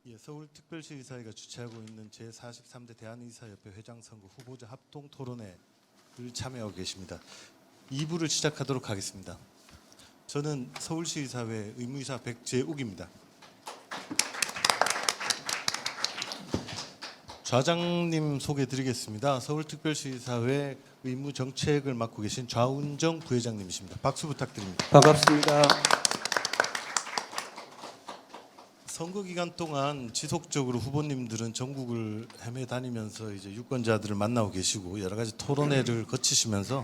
예, 서울특별시의사회가 주최하고 있는 제43대 대한의사협회 회장선거 후보자 합동 토론회를 참여하고 계십니다. 2부를 시작하도록 하겠습니다. 저는 서울시의사회 의무이사 백재욱입니다. 좌장님 소개해드리겠습니다. 서울특별시의사회 의무정책을 맡고 계신 좌운정 부회장님이십니다. 박수 부탁드립니다. 반갑습니다. 선거 기간 동안 지속적으로 후보님들은 전국을 헤매 다니면서 이제 유권자들을 만나고 계시고 여러 가지 토론회를 거치시면서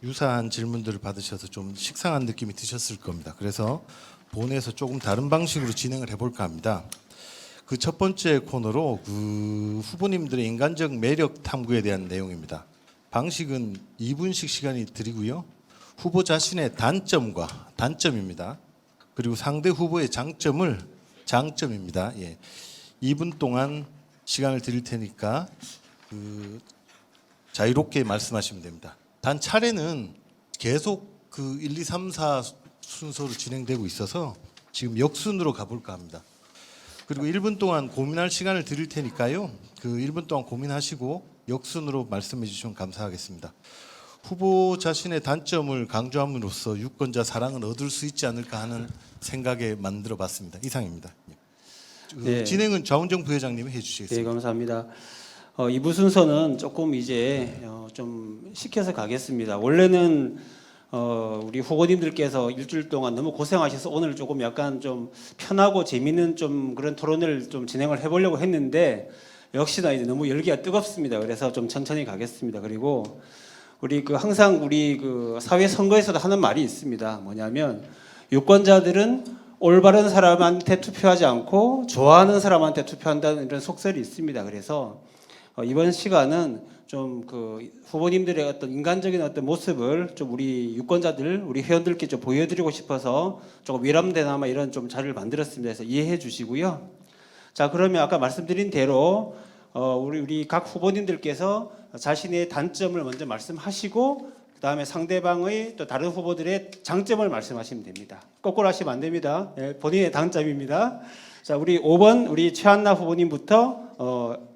유사한 질문들을 받으셔서 좀 식상한 느낌이 드셨을 겁니다. 그래서 본회에서 조금 다른 방식으로 진행을 해볼까 합니다. 그 첫 번째 코너로 그 후보님들의 인간적 매력 탐구에 대한 내용입니다. 방식은 2분씩 시간이 드리고요. 후보 자신의 단점입니다. 그리고 상대 후보의 장점입니다. 예. 2분 동안 시간을 드릴 테니까 자유롭게 말씀하시면 됩니다. 단 차례는 계속 1, 2, 3, 4 순서로 진행되고 있어서 지금 역순으로 가볼까 합니다. 그리고 1분 동안 고민할 시간을 드릴 테니까요. 1분 동안 고민하시고 역순으로 말씀해 주시면 감사하겠습니다. 후보 자신의 단점을 강조함으로써 유권자 사랑을 얻을 수 있지 않을까 하는 생각에 만들어 봤습니다. 이상입니다. 네. 진행은 좌운정 부회장님이 해주시겠습니다. 네, 감사합니다. 2부 순서는 조금 이제 좀 시켜서 가겠습니다. 원래는 우리 후보님들께서 일주일 동안 너무 고생하셔서 오늘 조금 약간 좀 편하고 재미있는 좀 그런 토론을 좀 진행을 해보려고 했는데 역시나 이제 너무 열기가 뜨겁습니다. 그래서 좀 천천히 가겠습니다. 그리고 우리 항상 우리 사회 선거에서도 하는 말이 있습니다. 뭐냐면 유권자들은 올바른 사람한테 투표하지 않고 좋아하는 사람한테 투표한다는 이런 속설이 있습니다. 그래서 이번 시간은 좀 후보님들의 어떤 인간적인 어떤 모습을 좀 우리 유권자들, 우리 회원들께 좀 보여드리고 싶어서 조금 위람되나마 이런 좀 자리를 만들었습니다. 그래서 이해해 주시고요. 자, 그러면 아까 말씀드린 대로 우리 각 후보님들께서 자신의 단점을 먼저 말씀하시고 그다음에 상대방의 또 다른 후보들의 장점을 말씀하시면 됩니다. 거꾸로 하시면 안 됩니다. 본인의 단점입니다. 자, 우리 5번 우리 최한나 후보님부터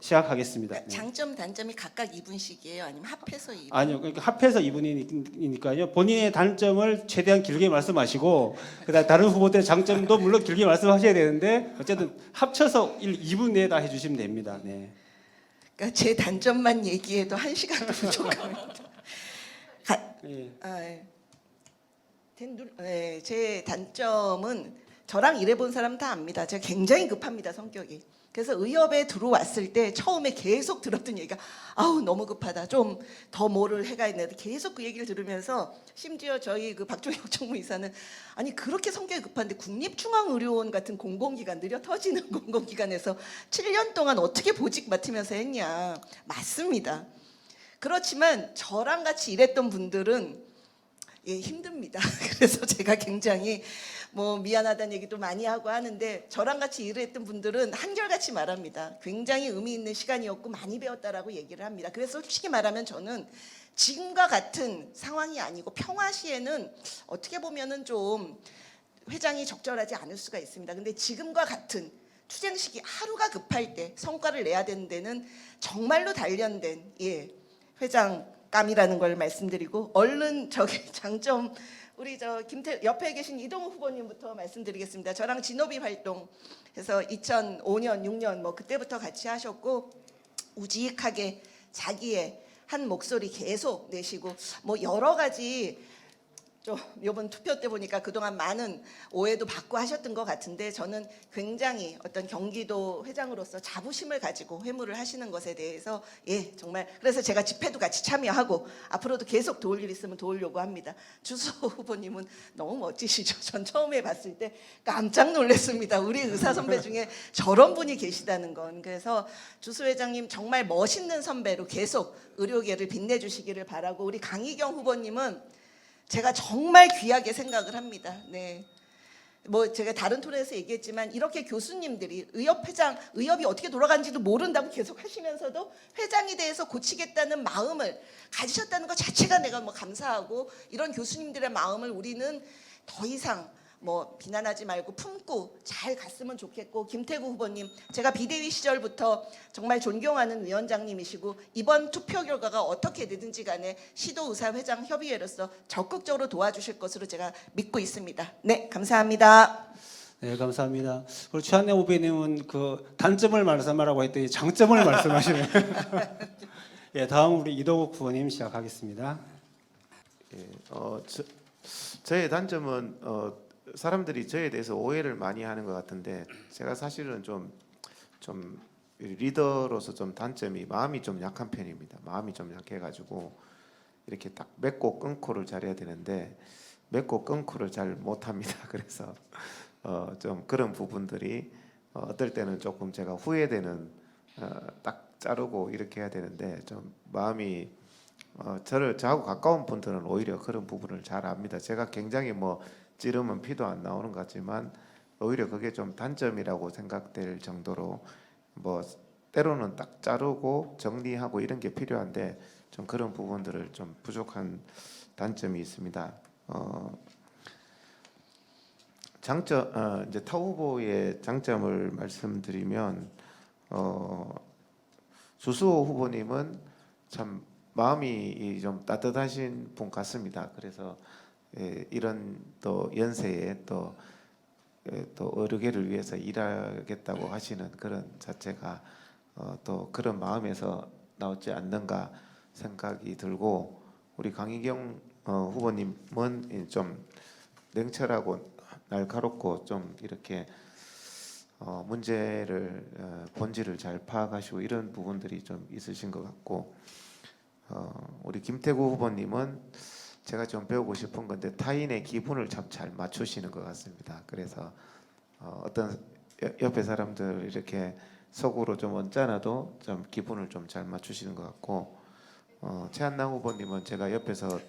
시작하겠습니다. 그러니까 장점, 단점이 각각 2분씩이에요? 아니면 합해서 2분? 아니요, 그러니까 합해서 2분이니까요. 본인의 단점을 최대한 길게 말씀하시고 그다음 다른 후보들의 장점도 물론 길게 말씀하셔야 되는데 어쨌든 합쳐서 2분 내에 다 해주시면 됩니다. 네. 그러니까 제 단점만 얘기해도 1시간도 부족합니다. 제 단점은 저랑 일해본 사람 다 압니다. 제가 굉장히 급합니다, 성격이. 그래서 의협에 들어왔을 때 처음에 계속 들었던 얘기가 아우 너무 급하다. 좀 더 뭐를 해가야겠는데 계속 그 얘기를 들으면서 심지어 저희 박종혁 총무이사는 아니 그렇게 성격이 급한데 국립중앙의료원 같은 공공기관 느려 터지는 공공기관에서 7년 동안 어떻게 보직 맡으면서 했냐. 맞습니다. 그렇지만 저랑 같이 일했던 분들은 힘듭니다. 그래서 제가 굉장히 미안하다는 얘기도 많이 하고 하는데 저랑 같이 일했던 분들은 한결같이 말합니다. 굉장히 의미 있는 시간이었고 많이 배웠다라고 얘기를 합니다. 그래서 솔직히 말하면 저는 지금과 같은 상황이 아니고 평화시에는 어떻게 보면은 좀 회장이 적절하지 않을 수가 있습니다. 근데 지금과 같은 투쟁 시기 하루가 급할 때 성과를 내야 되는 데는 정말로 단련된 회장감이라는 걸 말씀드리고 얼른 장점 우리 옆에 계신 이동우 후보님부터 말씀드리겠습니다. 저랑 진호비 활동해서 2005년, 6년 그때부터 같이 하셨고 우직하게 자기의 한 목소리 계속 내시고 여러 가지 좀 이번 투표 때 보니까 그동안 많은 오해도 받고 하셨던 것 같은데 저는 굉장히 어떤 경기도 회장으로서 자부심을 가지고 회무를 하시는 것에 대해서 정말 그래서 제가 집회도 같이 참여하고 앞으로도 계속 도울 일 있으면 도우려고 합니다. 주수 후보님은 너무 멋지시죠. 전 처음에 봤을 때 깜짝 놀랐습니다. 우리 의사 선배 중에 저런 분이 계시다는 건. 그래서 주수 회장님 정말 멋있는 선배로 계속 의료계를 빛내주시기를 바라고 우리 강희경 후보님은 제가 정말 귀하게 생각을 합니다. 네. 제가 다른 토론에서 얘기했지만 이렇게 교수님들이 의협이 어떻게 돌아가는지도 모른다고 계속 하시면서도 회장에 대해서 고치겠다는 마음을 가지셨다는 것 자체가 내가 감사하고 이런 교수님들의 마음을 우리는 더 이상 뭐 비난하지 말고 품고 잘 갔으면 좋겠고, 김태구 후보님, 제가 비대위 시절부터 정말 존경하는 위원장님이시고 이번 투표 결과가 어떻게 되든지 간에 시도의사회장 협의회로서 적극적으로 도와주실 것으로 제가 믿고 있습니다. 네, 감사합니다. 네, 감사합니다. 그리고 최한래 후배님은 그 단점을 말씀하라고 했더니 장점을 말씀하시네요. 예, 다음 우리 이동욱 후보님 시작하겠습니다. 예, 저의 단점은 사람들이 저에 대해서 오해를 많이 하는 것 같은데, 제가 사실은 좀 리더로서 좀 단점이 마음이 좀 약한 편입니다. 마음이 좀 약해가지고 이렇게 딱 맺고 끊고를 잘해야 되는데 맺고 끊고를 잘 못합니다. 그래서 좀 그런 부분들이 어떨 때는 조금 제가 후회되는, 딱 자르고 이렇게 해야 되는데 좀 마음이 저하고 가까운 분들은 오히려 그런 부분을 잘 압니다. 제가 굉장히 뭐 찌르면 피도 안 나오는 것 같지만 오히려 그게 좀 단점이라고 생각될 정도로, 뭐 때로는 딱 자르고 정리하고 이런 게 필요한데 좀 그런 부분들을 좀 부족한 단점이 있습니다. 장점, 이제 타 후보의 장점을 말씀드리면, 주수호 후보님은 참 마음이 좀 따뜻하신 분 같습니다. 그래서 이런 또 연세에 또 의료계를 위해서 일하겠다고 하시는 그런 자체가 또 그런 마음에서 나오지 않는가 생각이 들고, 우리 강희경 후보님은 좀 냉철하고 날카롭고 좀 이렇게 문제를 본질을 잘 파악하시고 이런 부분들이 좀 있으신 것 같고, 우리 김태구 후보님은 제가 좀 배우고 싶은 건데 타인의 기분을 참 잘 맞추시는 것 같습니다. 그래서 어떤 옆에 사람들 이렇게 속으로 좀 언짢아도 좀 기분을 좀 잘 맞추시는 것 같고, 최한남 후보님은 제가 옆에서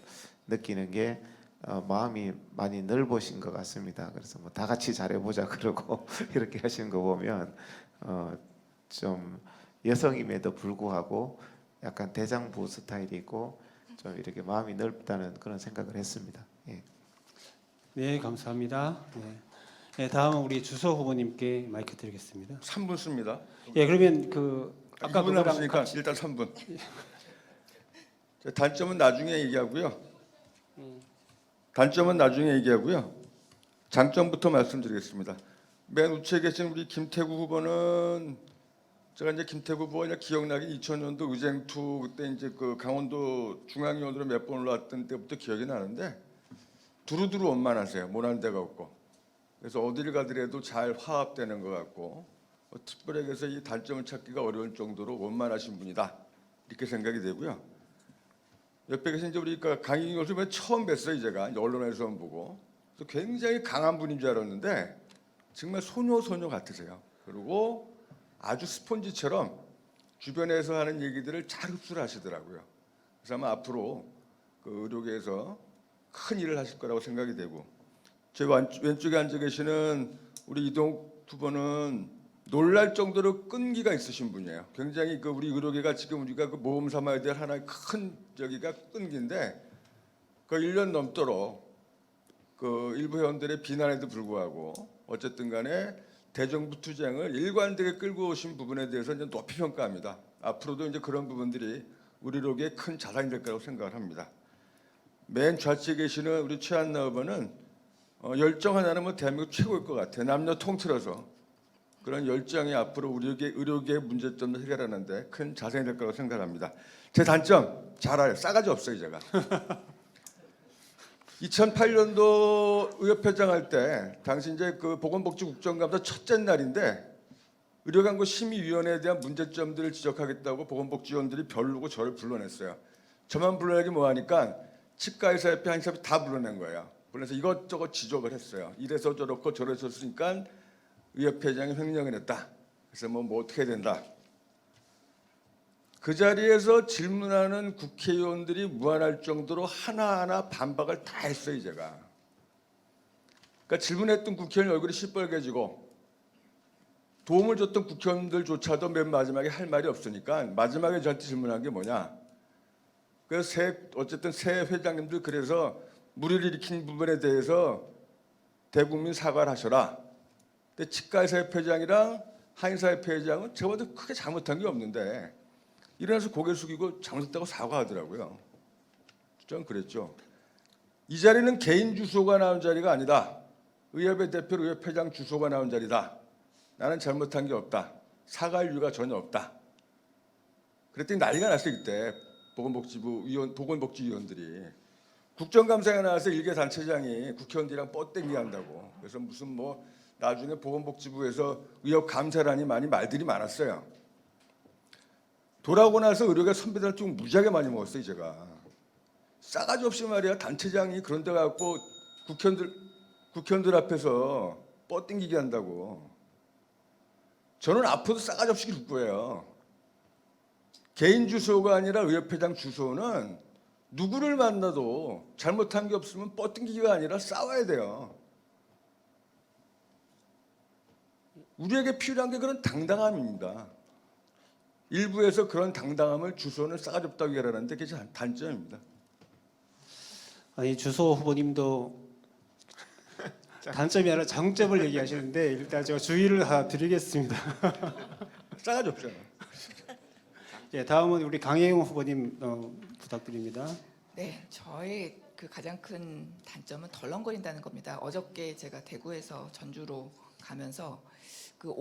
느끼는 게 마음이 많이 넓으신 것 같습니다. 그래서 뭐 다 같이 잘해보자 그러고 이렇게 하시는 거 보면 좀 여성임에도 불구하고 약간 대장부 스타일이고 좀 이렇게 마음이 넓다는 그런 생각을 했습니다. 예. 네, 감사합니다. 네. 네, 다음 우리 주소 후보님께 마이크 드리겠습니다. 3분 씁니다. 예, 그러면 그 아까 2분 그거랑 남았으니까 같이 일단 3분. 단점은 나중에 얘기하고요. 단점은 나중에 얘기하고요. 장점부터 말씀드리겠습니다. 맨 우측에 계신 우리 김태구 후보는, 제가 이제 김태구 후보가 이제 기억나기 2000년도 의쟁투 그때 이제 그 강원도 중앙위원으로 몇 번 올라왔던 때부터 기억이 나는데 두루두루 원만하세요. 못한 데가 없고. 그래서 어디를 가더라도 잘 화합되는 것 같고, 특별하게 해서 이 단점을 찾기가 어려울 정도로 원만하신 분이다, 이렇게 생각이 되고요. 옆에 계신 이제 우리 강희경 교수님 처음 뵀어요. 제가 이제 언론에서 보고, 그래서 굉장히 강한 분인 줄 알았는데 정말 소녀 같으세요. 그리고 아주 스폰지처럼 주변에서 하는 얘기들을 잘 흡수를 하시더라고요. 그래서 아마 앞으로 그 의료계에서 큰 일을 하실 거라고 생각이 되고, 제 왼쪽에 앉아 계시는 우리 이동욱 후보는 놀랄 정도로 끈기가 있으신 분이에요. 굉장히 그 우리 의료계가 지금 우리가 그 모험 삼아야 될 하나의 큰 저기가 끈기인데, 그 1년 넘도록 그 일부 회원들의 비난에도 불구하고 어쨌든 간에 대정부 투쟁을 일관되게 끌고 오신 부분에 대해서 이제 높이 평가합니다. 앞으로도 이제 그런 부분들이 우리 의료계의 큰 자산이 될 거라고 생각을 합니다. 맨 좌측에 계시는 우리 최한나 후보는 열정 하나는 뭐 대한민국 최고일 것 같아요. 남녀 통틀어서 그런 열정이 앞으로 우리 의료계의 문제점을 해결하는데 큰 자산이 될 거라고 생각합니다. 제 단점 잘 알아요. 싸가지 없어요, 제가. 2008년도 의협회장 할 때 당시 이제 그 보건복지국정감사 첫째 날인데 의료광고 심의위원회에 대한 문제점들을 지적하겠다고 보건복지위원들이 별로고 저를 불러냈어요. 저만 불러내기 뭐하니까 치과의사협회 한의사협회 다 불러낸 거예요. 그래서 이것저것 지적을 했어요. 이래서 저렇고 저래서 했으니까 의협회장이 횡령을 했다. 그래서 뭐 어떻게 해야 된다. 그 자리에서 질문하는 국회의원들이 무한할 정도로 하나하나 반박을 다 했어요, 제가. 그러니까 질문했던 국회의원 얼굴이 시뻘개지고 도움을 줬던 국회의원들조차도 맨 마지막에 할 말이 없으니까 마지막에 저한테 질문한 게 뭐냐. 그래서 어쨌든 새 회장님들 그래서 무리를 일으킨 부분에 대해서 대국민 사과를 하셔라. 근데 치과의사협회장이랑 한의사협회장은 제가 봐도 크게 잘못한 게 없는데 일어나서 고개 숙이고 잘못했다고 사과하더라고요. 저는 그랬죠. 이 자리는 개인 주소가 나온 자리가 아니다. 의협의 대표 의협회장 주소가 나온 자리다. 나는 잘못한 게 없다. 사과할 이유가 전혀 없다. 그랬더니 난리가 났어요. 그때 보건복지위원들이 국정감사에 나와서 일개 단체장이 국회의원들이랑 뻗댕기 한다고. 그래서 무슨 뭐 나중에 보건복지부에서 의협 감사라니 많이 말들이 많았어요. 돌아오고 나서 의료계 선배들 좀 무지하게 많이 먹었어요. 제가 싸가지 없이 말이야 단체장이 그런 데 가고 국회의원들 앞에서 뻗댕기게 한다고. 저는 앞으로도 싸가지 없이 줄 거예요. 개인 주소가 아니라 의협회장 주소는 누구를 만나도 잘못한 게 없으면 뻗댕기기가 아니라 싸워야 돼요. 우리에게 필요한 게 그런 당당함입니다. 일부에서 그런 당당함을 주소는 싸가지 없다고 얘기하는데 그게 단점입니다. 아니 주소 후보님도 단점이 아니라 장점을 얘기하시는데 일단 제가 주의를 드리겠습니다. 싸가지 없잖아요. 예, 다음은 우리 강혜영 후보님 부탁드립니다. 네, 저의 그 가장 큰 단점은 덜렁거린다는 겁니다. 어저께 제가 대구에서 전주로 가면서 그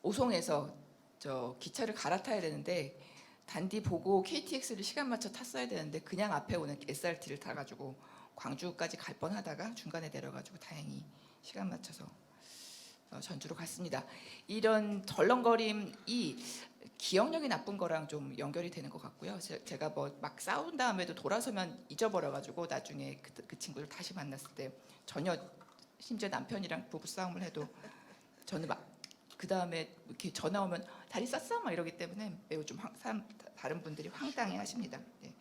오송에서 저 기차를 갈아타야 되는데 단디 보고 KTX를 시간 맞춰 탔어야 되는데 그냥 앞에 오는 SRT를 타가지고 광주까지 갈 뻔하다가 중간에 내려가지고 다행히 시간 맞춰서 전주로 갔습니다. 이런 덜렁거림이 기억력이 나쁜 거랑 좀 연결이 되는 것 같고요. 제가 뭐 막 싸운 다음에도 돌아서면 잊어버려가지고 나중에 그 친구를 다시 만났을 때 전혀 심지어 남편이랑 부부 싸움을 해도 저는 막 그 다음에 이렇게 전화 오면 다리 쌌어 막 이러기 때문에 매우 좀 다른 분들이 황당해하십니다. 네.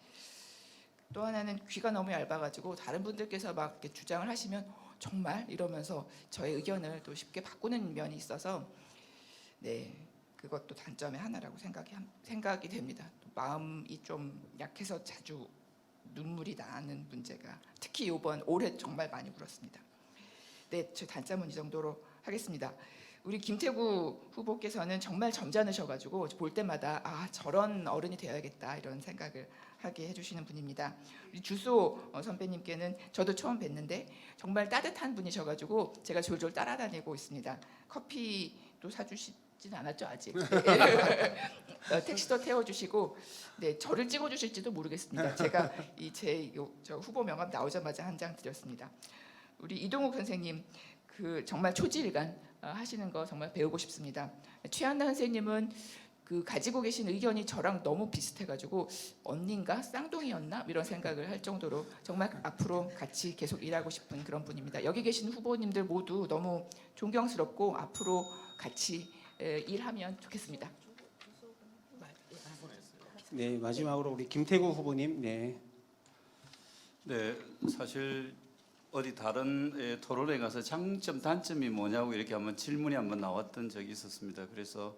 또 하나는 귀가 너무 얇아가지고 다른 분들께서 막 이렇게 주장을 하시면 정말 이러면서 저의 의견을 또 쉽게 바꾸는 면이 있어서 네. 그것도 단점의 하나라고 생각이 됩니다. 마음이 좀 약해서 자주 눈물이 나는 문제가 특히 이번 올해 정말 많이 울었습니다. 네, 제 단점은 이 정도로 하겠습니다. 우리 김태구 후보께서는 정말 점잖으셔가지고 볼 때마다 아 저런 어른이 되어야겠다 이런 생각을 하게 해주시는 분입니다. 우리 주소 선배님께는 저도 처음 뵀는데 정말 따뜻한 분이셔가지고 제가 졸졸 따라다니고 있습니다. 커피도 사주시진 않았죠 아직. 택시도 태워주시고 네 저를 찍어주실지도 모르겠습니다. 제가 저 후보 명함 나오자마자 한 장 드렸습니다. 우리 이동욱 선생님 그 정말 초지일관 하시는 거 정말 배우고 싶습니다. 최한나 선생님은 그 가지고 계신 의견이 저랑 너무 비슷해가지고 언니인가 쌍둥이였나 이런 생각을 할 정도로 정말 앞으로 같이 계속 일하고 싶은 그런 분입니다. 여기 계신 후보님들 모두 너무 존경스럽고 앞으로 같이 일하면 좋겠습니다. 네, 마지막으로 우리 김태구 후보님. 네. 네, 사실 어디 다른 토론회 가서 장점 단점이 뭐냐고 이렇게 한번 질문이 한번 나왔던 적이 있었습니다. 그래서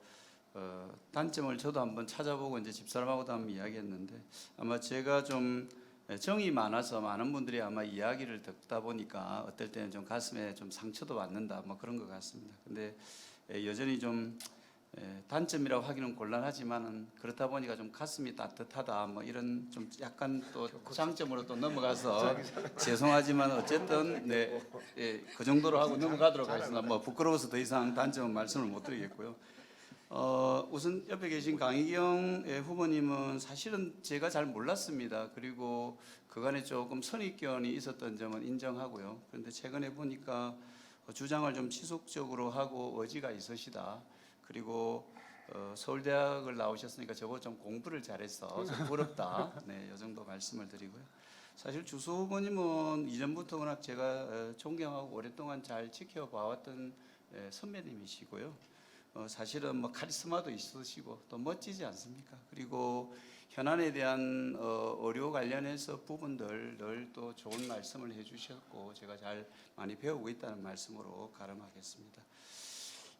단점을 저도 한번 찾아보고 이제 집사람하고도 한번 이야기했는데 아마 제가 좀 정이 많아서 많은 분들이 아마 이야기를 듣다 보니까 어떨 때는 좀 가슴에 좀 상처도 받는다 뭐 그런 것 같습니다. 근데 여전히 좀 단점이라고 하기는 곤란하지만은 그렇다 보니까 좀 가슴이 따뜻하다 뭐 이런 좀 약간 또 장점으로 또 넘어가서 죄송하지만 어쨌든 네, 그 정도로 하고 넘어가도록 하겠습니다. 뭐 부끄러워서 더 이상 단점은 말씀을 못 드리겠고요. 우선 옆에 계신 강희경 후보님은 사실은 제가 잘 몰랐습니다. 그리고 그간에 조금 선입견이 있었던 점은 인정하고요. 그런데 최근에 보니까 주장을 좀 지속적으로 하고 의지가 있으시다. 그리고 서울대학을 나오셨으니까 저보다 좀 공부를 잘해서 좀 부럽다. 네, 이 정도 말씀을 드리고요. 사실 주소 후보님은 이전부터 워낙 제가 존경하고 오랫동안 잘 지켜봐왔던 선배님이시고요. 사실은 뭐 카리스마도 있으시고 또 멋지지 않습니까? 그리고 현안에 대한 의료 관련해서 부분들 늘 또 좋은 말씀을 해주셨고 제가 잘 많이 배우고 있다는 말씀으로 가름하겠습니다.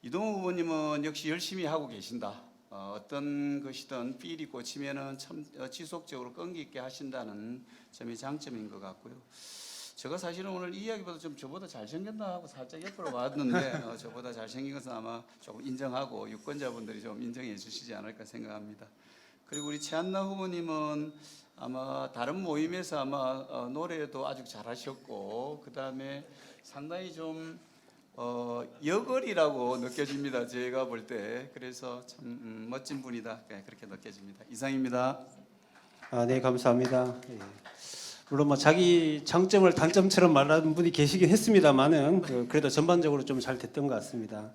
이동욱 후보님은 역시 열심히 하고 계신다. 어떤 것이든 필이 꽂히면은 참 지속적으로 끈기 있게 하신다는 점이 장점인 것 같고요. 제가 사실은 오늘 이 이야기보다 좀 저보다 잘생겼나 하고 살짝 옆으로 봤는데 저보다 잘생긴 것은 아마 조금 인정하고 유권자분들이 좀 인정해 주시지 않을까 생각합니다. 그리고 우리 최한나 후보님은 아마 다른 모임에서 아마 노래도 아주 잘하셨고 그 다음에 상당히 좀 여걸이라고 느껴집니다. 제가 볼 때. 그래서 참 멋진 분이다. 그렇게 느껴집니다. 이상입니다. 네, 감사합니다. 예. 물론 뭐 자기 장점을 단점처럼 말하는 분이 계시긴 했습니다만은 그래도 전반적으로 좀 잘 됐던 것 같습니다.